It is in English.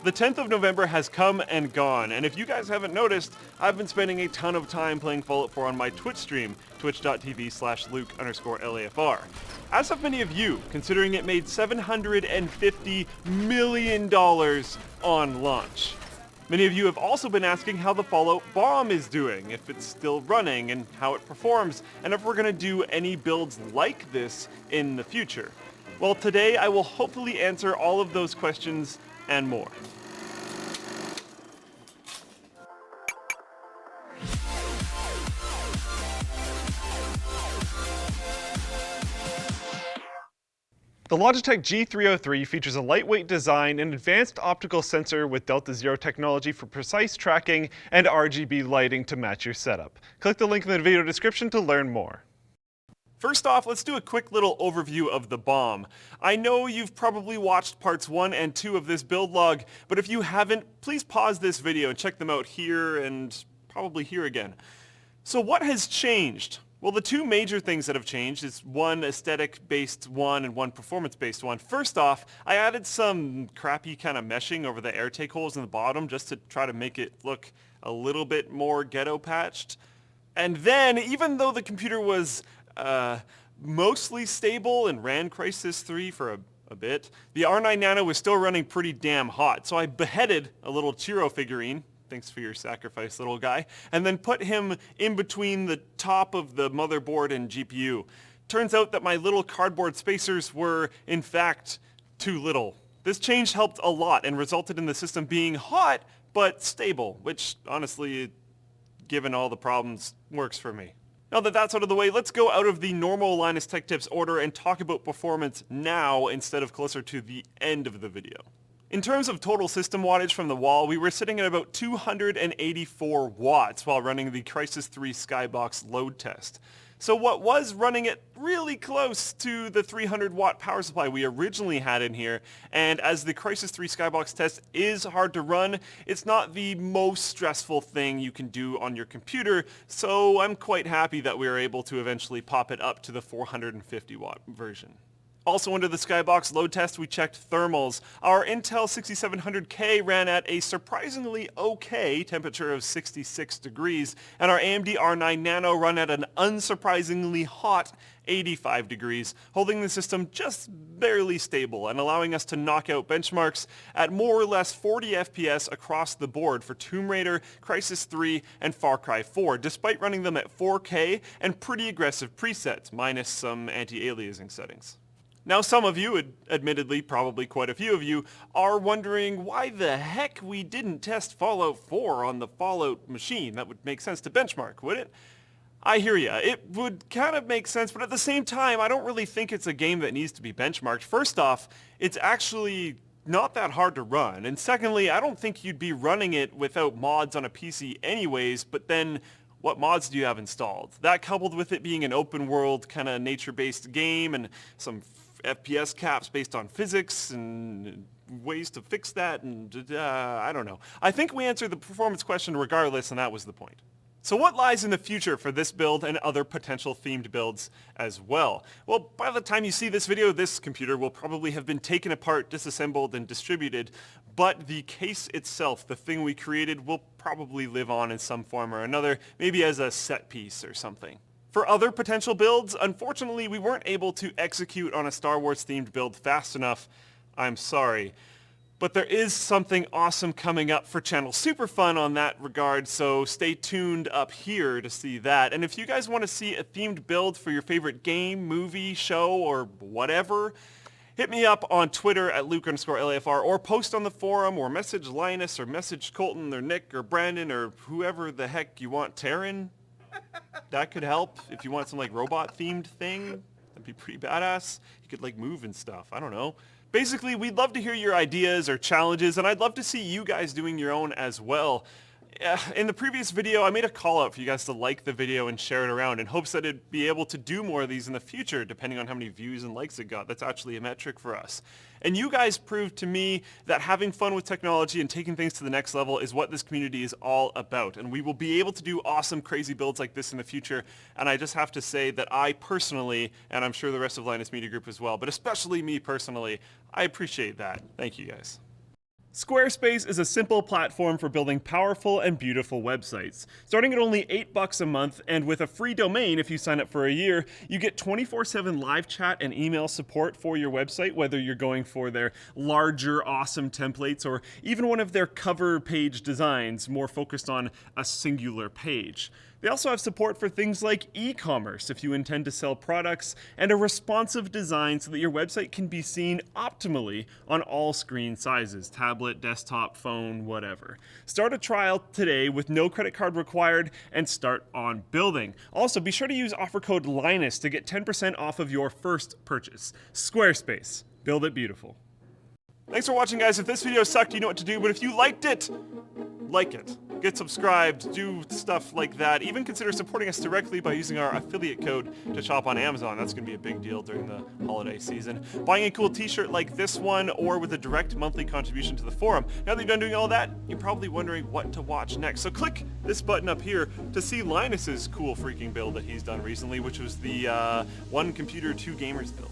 The 10th of November has come and gone, and if you guys haven't noticed, I've been spending a ton of time playing Fallout 4 on my Twitch stream, twitch.tv/Luke_LAFR. As have many of you, considering it made $750 million on launch. Many of you have also been asking how the Fallout bomb is doing, if it's still running, and how it performs, and if we're going to do any builds like this in the future. Well, today I will hopefully answer all of those questions and more. The Logitech G303 features a lightweight design, an advanced optical sensor with Delta Zero technology for precise tracking, and RGB lighting to match your setup. Click the link in the video description to learn more. First off, let's do a quick little overview of the bomb. I know you've probably watched parts 1 and 2 of this build log, but if you haven't, please pause this video and check them out here and probably here again. So what has changed? Well, the two major things that have changed is one aesthetic-based one and one performance-based one. First off, I added some crappy kind of meshing over the air take holes in the bottom just to try to make it look a little bit more ghetto patched. And then, even though the computer was mostly stable and ran Crysis 3 for a bit, the R9 Nano was still running pretty damn hot. So I beheaded a little Chiro figurine, thanks for your sacrifice, little guy, and then put him in between the top of the motherboard and GPU. Turns out that my little cardboard spacers were, in fact, too little. This change helped a lot and resulted in the system being hot, but stable, which, honestly, given all the problems, works for me. Now that that's out of the way, let's go out of the normal Linus Tech Tips order and talk about performance now instead of closer to the end of the video. In terms of total system wattage from the wall, we were sitting at about 284 watts while running the Crysis 3 Skybox load test. So what was running it really close to the 300 watt power supply we originally had in here, and as the Crysis 3 Skybox test is hard to run, it's not the most stressful thing you can do on your computer, so I'm quite happy that we were able to eventually pop it up to the 450 watt version. Also under the Skybox load test, we checked thermals. Our Intel 6700K ran at a surprisingly okay temperature of 66 degrees, and our AMD R9 Nano run at an unsurprisingly hot 85 degrees, holding the system just barely stable and allowing us to knock out benchmarks at more or less 40 FPS across the board for Tomb Raider, Crysis 3, and Far Cry 4, despite running them at 4K and pretty aggressive presets, minus some anti-aliasing settings. Now some of you, admittedly probably quite a few of you, are wondering why the heck we didn't test Fallout 4 on the Fallout machine. That would make sense to benchmark, would it? I hear ya. It would kind of make sense, but at the same time, I don't really think it's a game that needs to be benchmarked. First off, it's actually not that hard to run. And secondly, I don't think you'd be running it without mods on a PC anyways, but then what mods do you have installed? That coupled with it being an open world kind of nature-based game and some FPS caps based on physics and ways to fix that, and I don't know. I think we answered the performance question regardless, and that was the point. So what lies in the future for this build and other potential themed builds as well? Well, by the time you see this video, this computer will probably have been taken apart, disassembled, and distributed, but the case itself, the thing we created, will probably live on in some form or another, maybe as a set piece or something. For other potential builds, unfortunately, we weren't able to execute on a Star Wars themed build fast enough. I'm sorry. But there is something awesome coming up for Channel Super Fun on that regard, so stay tuned up here to see that. And if you guys want to see a themed build for your favorite game, movie, show, or whatever, hit me up on Twitter at Luke_LAFR, or post on the forum, or message Linus, or message Colton, or Nick, or Brandon, or whoever the heck you want. Taryn? That could help if you want some like robot themed thing. That'd be pretty badass. You could like move and stuff. I don't know. Basically, we'd love to hear your ideas or challenges, and I'd love to see you guys doing your own as well. In the previous video, I made a call out for you guys to like the video and share it around in hopes that it'd be able to do more of these in the future, depending on how many views and likes it got. That's actually a metric for us. And you guys proved to me that having fun with technology and taking things to the next level is what this community is all about. And we will be able to do awesome, crazy builds like this in the future. And I just have to say that I personally, and I'm sure the rest of Linus Media Group as well, but especially me personally, I appreciate that. Thank you guys. Squarespace is a simple platform for building powerful and beautiful websites. Starting at only $8 a month, and with a free domain if you sign up for a year, you get 24/7 live chat and email support for your website, whether you're going for their larger, awesome templates or even one of their cover page designs more focused on a singular page. They also have support for things like e-commerce if you intend to sell products, and a responsive design so that your website can be seen optimally on all screen sizes, tablet, desktop, phone, whatever. Start a trial today with no credit card required and start on building. Also, be sure to use offer code Linus to get 10% off of your first purchase. Squarespace. Build it beautiful. Thanks for watching, guys. If this video sucked, you know what to do, but if you liked it, like it. Get subscribed, do stuff like that. Even consider supporting us directly by using our affiliate code to shop on Amazon. That's going to be a big deal during the holiday season. Buying a cool t-shirt like this one, or with a direct monthly contribution to the forum. Now that you're done doing all that, you're probably wondering what to watch next. So click this button up here to see Linus's cool freaking build that he's done recently, which was the one computer, two gamers build.